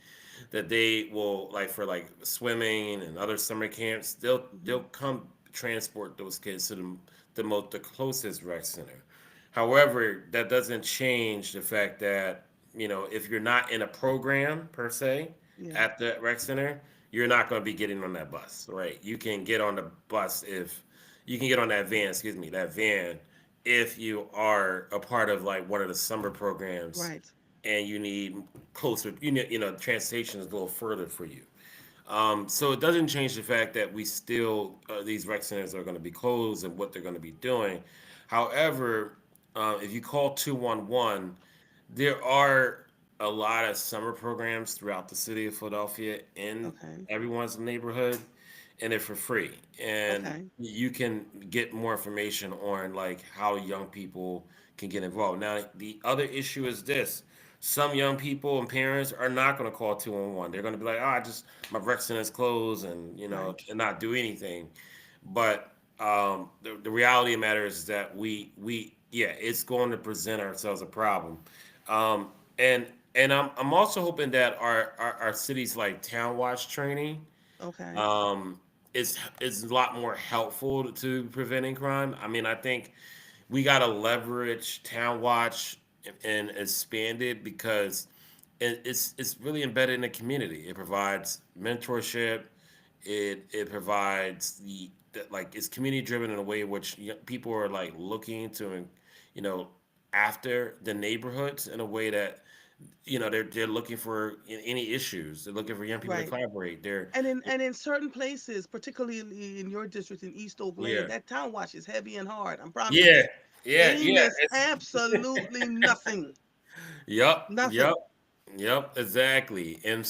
that they will like for like swimming and other summer camps. They'll Hmm. come transport those kids to the closest rec center. However, that doesn't change the fact that if you're not in a program per se Yeah. at the rec center, you're not going to be getting on that bus, right? You can get on the bus if you can get on that van, excuse me, that van if you are a part of like one of the summer programs Right. and you need closer, transportation is a little further for you. So it doesn't change the fact that we still these rec centers are going to be closed and what they're going to be doing. However, if you call 211, there are a lot of summer programs throughout the city of Philadelphia in Okay. everyone's neighborhood, and they're for free. And Okay. you can get more information on like how young people can get involved. Now, the other issue is this: some young people and parents are not going to call 211. They're going to be like, "Oh, I just my rec center is closed," and Right. and not do anything. But the reality of the matter is that we yeah, it's going to present ourselves a problem. Um, and I'm also hoping that our cities like town watch training Okay. um, is a lot more helpful to preventing crime. I mean, I think we got to leverage Town Watch and expand it because it's really embedded in the community. It provides mentorship. It provides like it's community driven in a way in which people are like looking to you know after the neighborhoods in a way that they're looking for any issues. They're looking for young people to Right. collaborate. They're And in certain places, particularly in your district in East Oak Lane, yeah that town watch is heavy and hard. I promise yeah you. They yeah. miss absolutely nothing. Yep, yep, Nothing. yep, exactly. And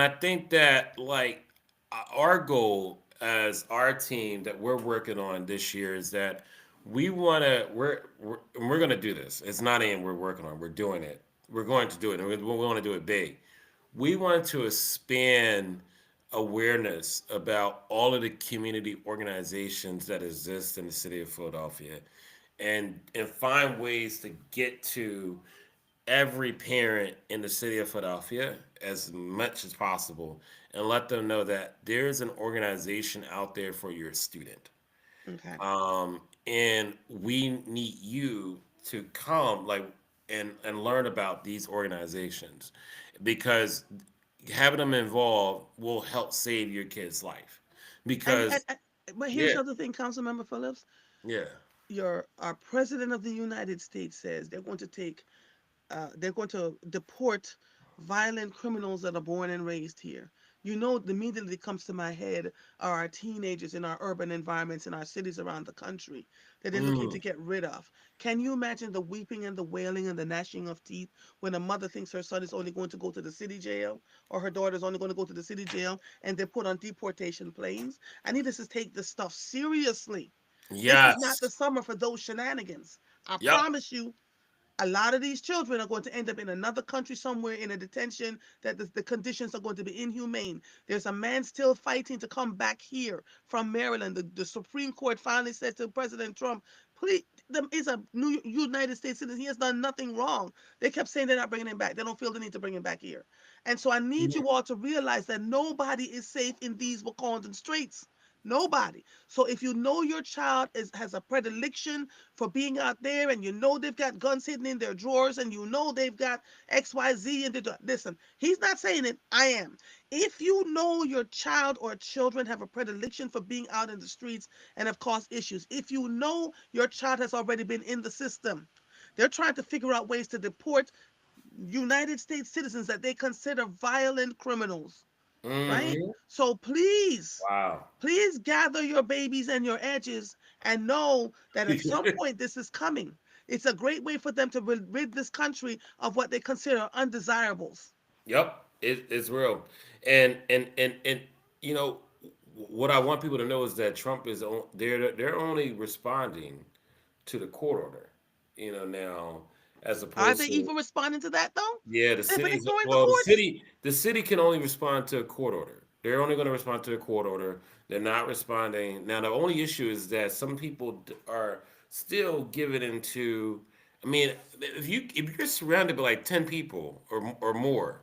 I think that like our goal as our team that we're working on this year is that we're going to do this. It's not even we're working on, we're doing it. We're going to do it. And we want to do it big. We want to expand awareness about all of the community organizations that exist in the city of Philadelphia and find ways to get to every parent in the city of Philadelphia as much as possible and let them know that there's an organization out there for your student. Okay. And we need you to come and learn about these organizations because having them involved will help save your kid's life. And, Because and, and but here's yeah, the other thing, Councilmember Phillips. yeah. Your Our president of the United States says they're going to deport violent criminals that are born and raised here. You know, immediately comes to my head are our teenagers in our urban environments in our cities around the country that they're looking Mm, to get rid of. Can you imagine the weeping and the wailing and the gnashing of teeth when a mother thinks her son is only going to go to the city jail or her daughter is only going to go to the city jail and they're put on deportation planes? I need us to take this stuff seriously. This is not yes. the summer for those shenanigans. I Yep. promise you, a lot of these children are going to end up in another country somewhere in a detention that the conditions are going to be inhumane. There's a man still fighting to come back here from Maryland. The Supreme Court finally said to President Trump, please, there is a new United States citizen. He has done nothing wrong. They kept saying they're not bringing him back. They don't feel the need to bring him back here. And so I need you all to realize that nobody is safe in these Wakandan streets. Nobody. So if you know your child has a predilection for being out there and you know they've got guns hidden in their drawers and you know they've got XYZ and listen, he's not saying it, I am. If you know your child or children have a predilection for being out in the streets and have caused issues, if you know your child has already been in the system, they're trying to figure out ways to deport United States citizens that they consider violent criminals, right? Hmm. So please, Wow. please gather your babies and your edges and know that at some point this is coming. It's a great way for them to rid this country of what they consider undesirables. Yep, it's real, and you know what I want people to know is that Trump is they're only responding to the court order, now as Are they opposed to even responding to that though? yeah the They've been city's ignoring the well courts. the city can only respond to a court order. They're only going to respond to a court order. They're not responding now. The only issue is that some people are still giving into. I mean, if you're surrounded by like 10 people or more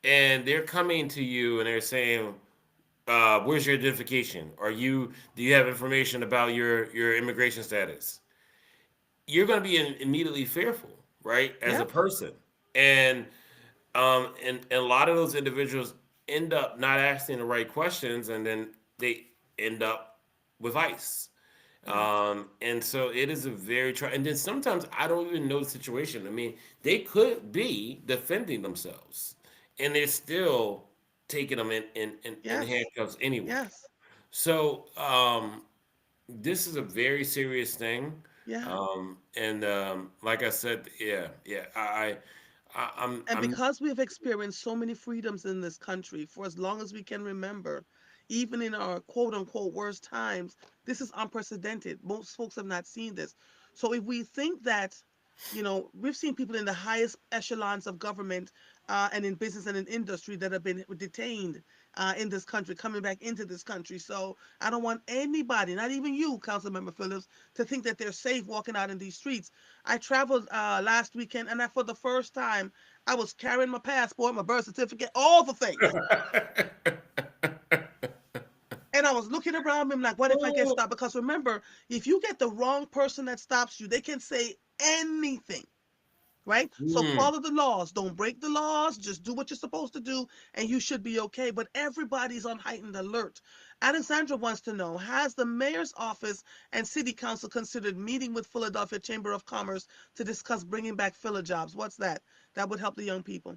and they're coming to you and they're saying, "Where's your identification? Do you have information about your immigration status?" You're going to be immediately fearful, right, as a Yep. person, and and a lot of those individuals end up not asking the right questions, and then they end up with ICE. Right. And so it is a very try. And then sometimes I don't even know the situation. I mean, they could be defending themselves, and they're still taking them in Yes. handcuffs anyway. Yes. So this is a very serious thing. Yeah. And like I said, yeah, And I'm because we have experienced so many freedoms in this country for as long as we can remember, even in our quote unquote worst times, this is unprecedented. Most folks have not seen this. So if we think that, we've seen people in the highest echelons of government and in business and in industry that have been detained in this country, coming back into this country. So I don't want anybody, not even you, Councilmember Phillips, to think that they're safe walking out in these streets. I traveled last weekend, and for the first time, I was carrying my passport, my birth certificate, all the things. And I was looking around me like, what if I get stopped? Because remember, if you get the wrong person that stops you, they can say anything, right? So mm. follow the laws. Don't break the laws. Just do what you're supposed to do, and you should be okay. But everybody's on heightened alert. Alexandra wants to know, has the mayor's office and city council considered meeting with Philadelphia Chamber of Commerce to discuss bringing back filler jobs? What's that? That would help the young people.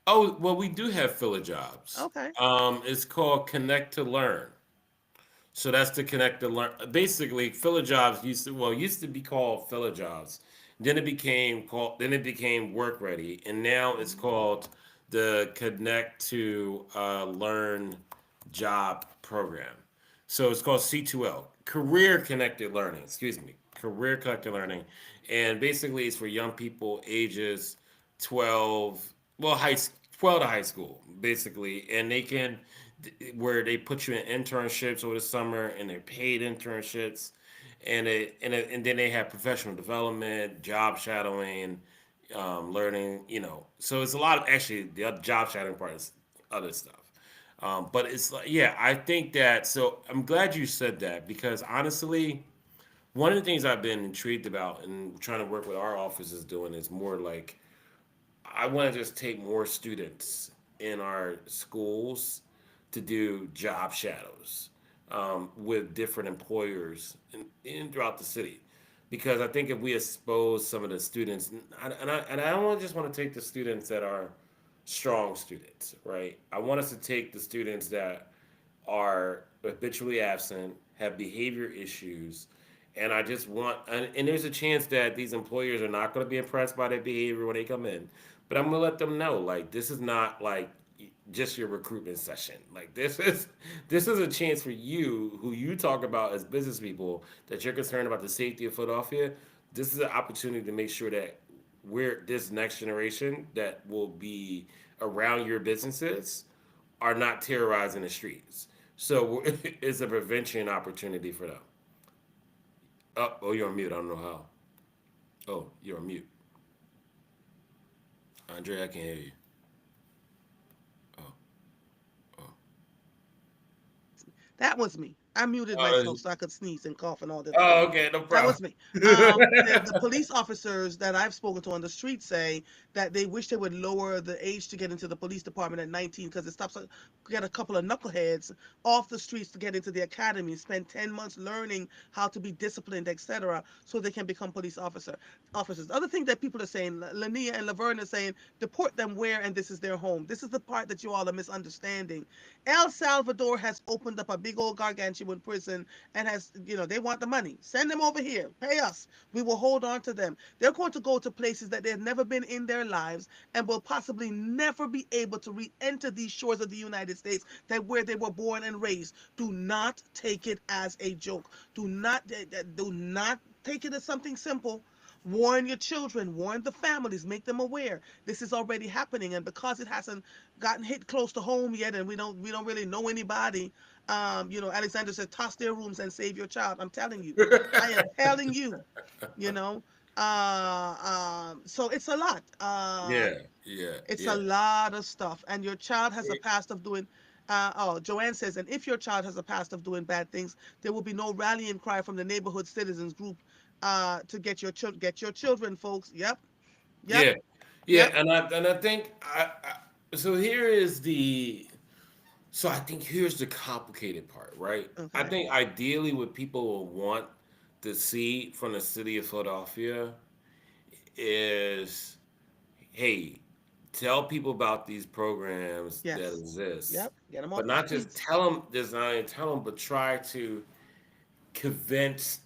Oh, well, we do have filler jobs. Okay. It's called Connect to Learn. So that's to connect the learn. Basically, filler jobs used to be called filler jobs. Then it became work ready, and now it's Mhm. called the Connect to Learn job program. So it's called C2L, Career Connected Learning. Excuse me, Career Connected Learning, and basically it's for young people ages 12, well, 12 to high school, basically, and they can where they put you in internships over the summer and they're paid internships, and then they have professional development, job shadowing, learning. So it's a lot of actually the other job shadowing part is other stuff. But it's like, yeah, I think that. So I'm glad you said that because honestly, one of the things I've been intrigued about and trying to work with our office is doing is more like I want to just take more students in our schools to do job shadows with different employers throughout the city. Because I think if we expose some of the students, and I don't just want to take the students that are strong students, right? I want us to take the students that are habitually absent, have behavior issues, and I just want, and there's a chance that these employers are not going to be impressed by their behavior when they come in, but I'm going to let them know, like, this is not like just your recruitment session. Like, this is a chance for you, who you talk about as business people, that you're concerned about the safety of Philadelphia. This is an opportunity to make sure that we're this next generation that will be around your businesses are not terrorizing the streets. So it's a prevention opportunity for them. Oh, you're on mute. I don't know how. Oh, you're on mute. Andre, I can't hear you. Oh, oh. That was me. I muted Oh, myself so I could sneeze and cough and all the other things. oh, okay, no That problem. was me. The police officers that I've spoken to on the street say that they wish they would lower the age to get into the police department at 19 because it stops get a couple of knuckleheads off the streets to get into the academy, spend 10 months learning how to be disciplined, etc., so they can become police officers. Other thing that people are saying, Lania and Laverne are saying, deport them where and this is their home. This is the part that you all are misunderstanding. El Salvador has opened up a big old gargantuan prison and they want the money. Send them over here. Pay us. We will hold on to them. They're going to go to places that they've never been in their lives and will possibly never be able to re-enter these shores of the United States that where they were born and raised. Do not take it as a joke. Do not take it as something simple. Warn your children, warn the families, make them aware this is already happening. And because it hasn't gotten hit close to home yet, and we don't really know anybody, Alexander said, toss their rooms and save your child. I'm telling you, I am telling you, you know. So it's a lot. Yeah, yeah, It's a yeah, lot of stuff. And your child has a past of doing, Joanne says, and if your child has a past of doing bad things, there will be no rallying cry from the neighborhood citizens group to get your children, folks. Yep, yep, yeah, yeah. yep. And I think so. Here is the so I think here's the complicated part, right? I Okay. think ideally what people will want to see from the city of Philadelphia is, hey, tell people about these programs that Yes. exist, Yep. Get them but off the not just streets. tell them, just not only tell them, but try to convince.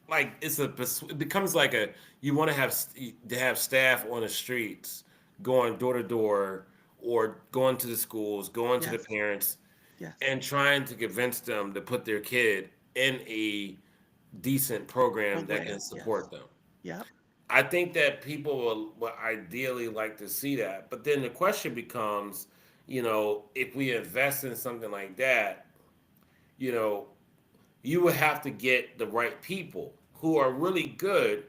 Like it becomes like a you want to have staff on the streets going door to door or going to the schools, going to the Yes. parents, Yes. and trying to convince them to put their kid in a decent program that can Program. support Yes. them. Yep. I think that people will ideally like to see that, but then the question becomes, if we invest in something like that, you know, you would have to get the right people who are really good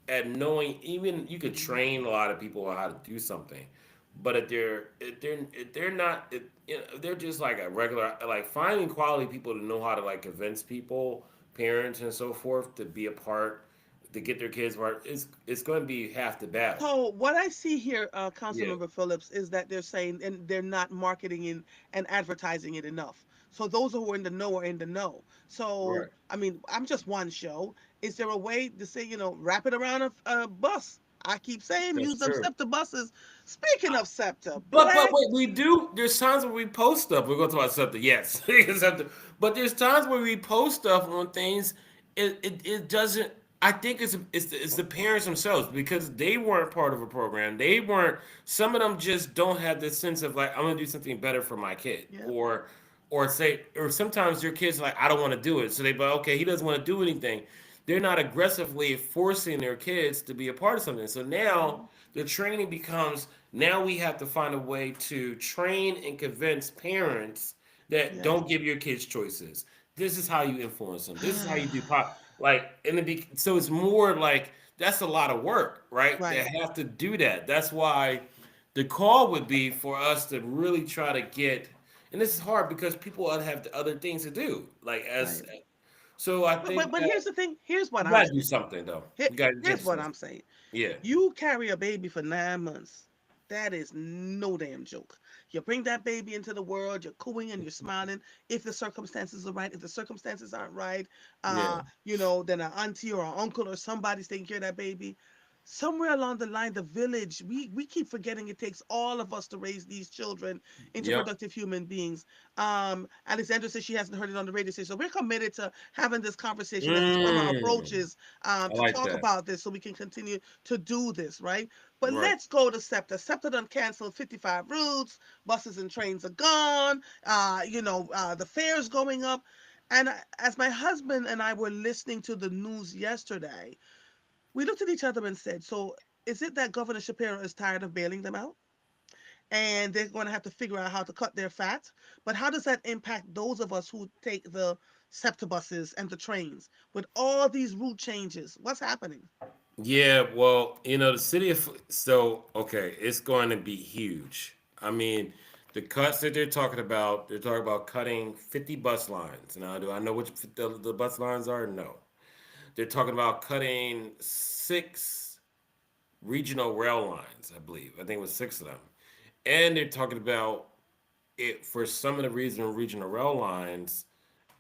at knowing. Even you could Mhm. train a lot of people on how to do something, but if they're not, if they're just like a regular, like finding quality people to know how to like convince people, parents and so forth, to be a part, to get their kids right. It's going to be half the battle. So what I see here, Yeah, Councilmember Phillips, is that they're saying and they're not marketing in and advertising it enough. So those who are in the know are in the know. So right. I mean, I'm just one show. Is there a way to say, wrap it around a bus? I keep saying That's use them true. SEPTA buses. Speaking of SEPTA, But black. wait, we do. There's times where we post stuff. We're going to talk about something. Yes, something. But there's times where we post stuff on things. It doesn't. I think it's the parents themselves because they weren't part of a program. They weren't. Some of them just don't have this sense of like I'm gonna do something better for my kid, Yep. or sometimes your kids are like I don't want to do it, so they but okay he doesn't want to do anything. They're not aggressively forcing their kids to be a part of something. So now Mhm. the training becomes now we have to find a way to train and convince parents that Yes. don't give your kids choices. This is how you influence them. This is how you do pop. Like so it's more like that's a lot of work, right? They Right. have to do that. That's why the call would be for us to really try to get. And this is hard because people have other things to do. Like as Right. so, I But, think but but that here's the thing. Here's what you I'm gotta do saying. something though. Here, You can't here's do what something. I'm saying. Yeah. You carry a baby for 9 months. That is no damn joke. You bring that baby into the world, you're cooing and you're smiling. If the circumstances are right, if the circumstances aren't right, Yeah. then an auntie or an uncle or somebody's taking care of that baby. Somewhere along the line, the village, we keep forgetting it takes all of us to raise these children into Yep. productive human beings. Alexandra says she hasn't heard it on the radio station. So we're committed to having this conversation as the summer Mm. approaches I to like talk that. about this so we can continue to do this, right? But Right. let's go to SEPTA. SEPTA done canceled 55 routes, buses and trains are gone, the fares going up. And as my husband and I were listening to the news yesterday, we looked at each other and said, so is it that Governor Shapiro is tired of bailing them out? And they're going to have to figure out how to cut their fat. But how does that impact those of us who take the SEPTA buses and the trains with all these route changes? What's happening? Yeah, well, the city of so okay, it's going to be huge. I mean, the cuts that they're talking about cutting 50 bus lines. Now, do I know which the bus lines are? No. They're talking about cutting 6 regional rail lines, I believe. I think it was 6 of them. And they're talking about it for some of the regional rail lines,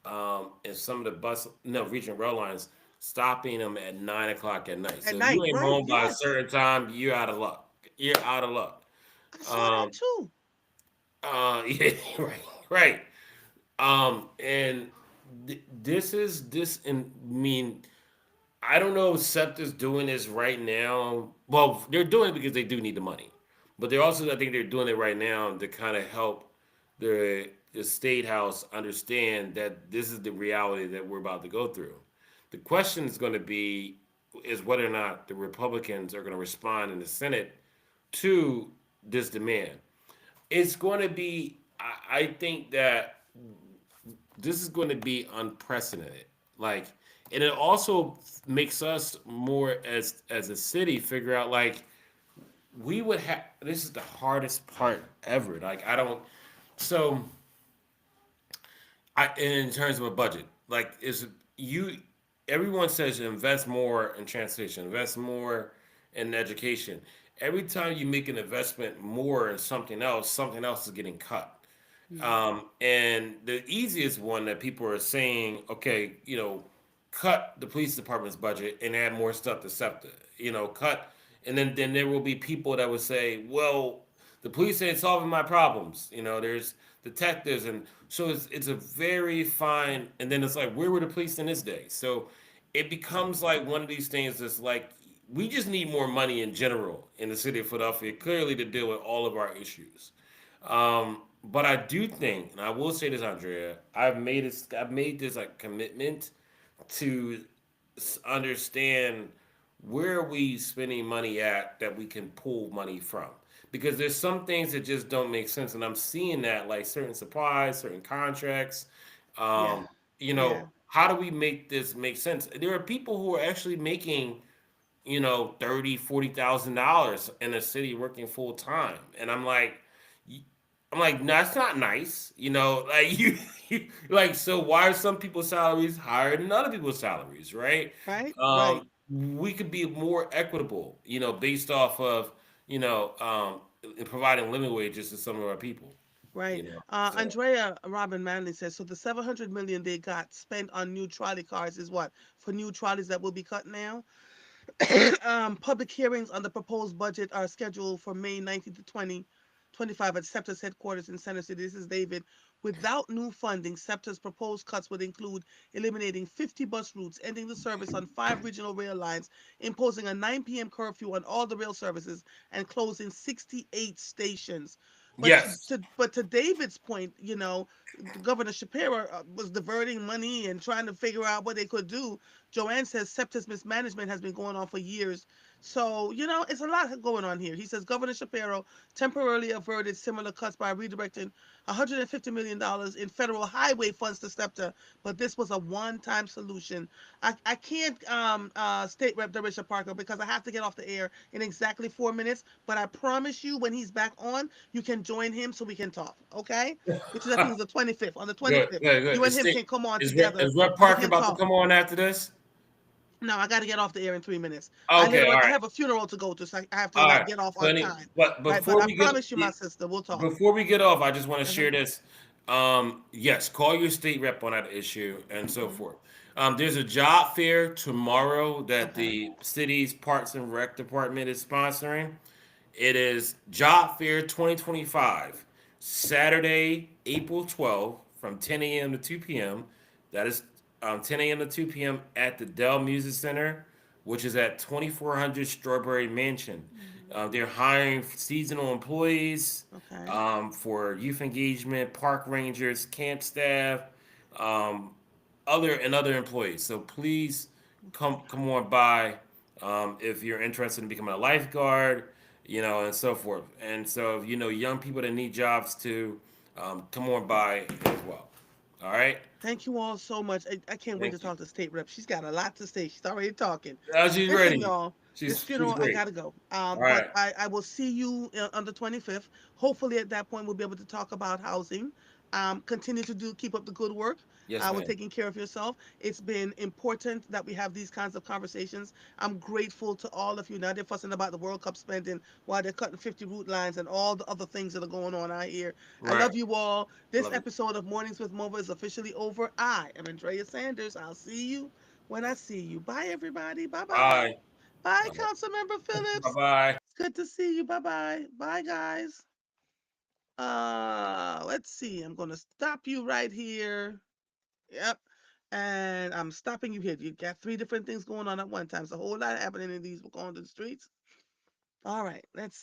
and some of the bus no regional rail lines stopping them at 9 o'clock at night. At So if you night, ain't right? home by a Yes. certain time, you're out of luck. You're out of luck. I saw that Um, too. yeah, right, right. And and I mean, I don't know if SEPTA's doing this right now. Well, they're doing it because they do need the money, but they're also I think they're doing it right now to kind of help the state house understand that this is the reality that we're about to go through. The question is going to be is whether or not the Republicans are going to respond in the Senate to this demand. It's going to be. I think that this is going to be unprecedented. Like, and it also makes us more as a city figure out like we would have. This is the hardest part ever. Like, I don't. So I in terms of a budget, like is you everyone says invest more in transportation, invest more in education. Every time you make an investment more in something else is getting cut. Mm. And the easiest one that people are saying, okay, cut the police department's budget and add more stuff to SEPTA. Cut, and then there will be people that would say, well, the police ain't solving my problems. There's detectives, and so it's a very fine. And then it's like, where were the police in this day? So it becomes like one of these things that's like we just need more money in general in the city of Philadelphia, clearly to deal with all of our issues. But I do think, and I will say this, Andrea, I've made this like commitment to understand where are we spending money at that we can pull money from. Because there's some things that just don't make sense, and I'm seeing that like certain supplies, certain contracts. Yeah. Um, Yeah. how do we make this make sense? There are people who are actually making 30, $40,000 in a city working full time, and I'm like, no, that's not nice. Like like, so why are some people's salaries higher than other people's salaries, right? Right. Right. We could be more equitable, based off of, providing living wages to some of our people, Right. so. Andrea Robin Manley says so. The 700 million they got spent on new trolley cars is what for new trolleys that will be cut now. Public hearings on the proposed budget are scheduled for May 19th to 2025 at SEPTA's headquarters in Center City. This is David. Without new funding, SEPTA's proposed cuts would include eliminating 50 bus routes, ending the service on 5 regional rail lines, imposing a 9 p.m. curfew on all the rail services, and closing 68 stations. But Yes. to David's point, Governor Shapiro was diverting money and trying to figure out what they could do. Joanne says septic mismanagement has been going on for years. So, it's a lot going on here. He says Governor Shapiro temporarily averted similar cuts by redirecting $150 million in federal highway funds to SEPTA, but this was a one-time solution. I can't state Rep. Darisha Parker because I have to get off the air in exactly 4 minutes, but I promise you when he's back on, you can join him so we can talk, okay? Which is, I think, is the 25th. On the Good, 25th, good, good. you and him can come on together Is Rep and we Parker can about to talk. come on after this? No, I got to get off the air in 3 minutes. Okay, all I right. have a funeral to go to, so I have to All like right. get off on Plenty. time, But right? But I promise you, my sister, we'll talk. before we get off, I just want to Uh-huh. share this. Yes, call your state rep on that issue and so Hmm. forth. There's a job fair tomorrow that Okay. the city's Parks and Rec department is sponsoring. It is Job Fair 2025, Saturday, April 12th, from 10 a.m. to 2 p.m. That is 10 a.m. to 2 p.m. at the Dell Music Center, which is at 2400 Strawberry Mansion. Hmm. They're hiring seasonal employees Okay. for youth engagement, park rangers, camp staff, um, other employees. So please Okay. come on by if you're interested in becoming a lifeguard, and so forth. And so if young people that need jobs too, come on by as well. All right. Thank you all so much. I can't wait to Thank you. talk to State Rep. She's got a lot to say. She's already talking. She's Listen, ready. y'all, this She's funeral, I great. got to go. All But right. I will see you on the 25th. Hopefully, at that point, we'll be able to talk about housing. Continue to keep up the good work. Yes, With ma'am. taking care of yourself. It's been important that we have these kinds of conversations. I'm grateful to all of you. Now they're fussing about the World Cup spending while they're cutting 50 route lines and all the other things that are going on out here. I Right. love you all. I This love you. episode of Mornings with Mova is officially over. I am Andrea Sanders. I'll see you when I see you. Bye, everybody. Bye bye. Bye. Bye, Bye. Councilmember Bye. Phillips. Bye. It's good to see you. Bye bye. Bye, guys. Let's see. I'm gonna stop you right here. Yep. And I'm stopping you here. You got three different things going on at one time. It's a whole lot happening in these. We're going to the streets. All right. Let's see.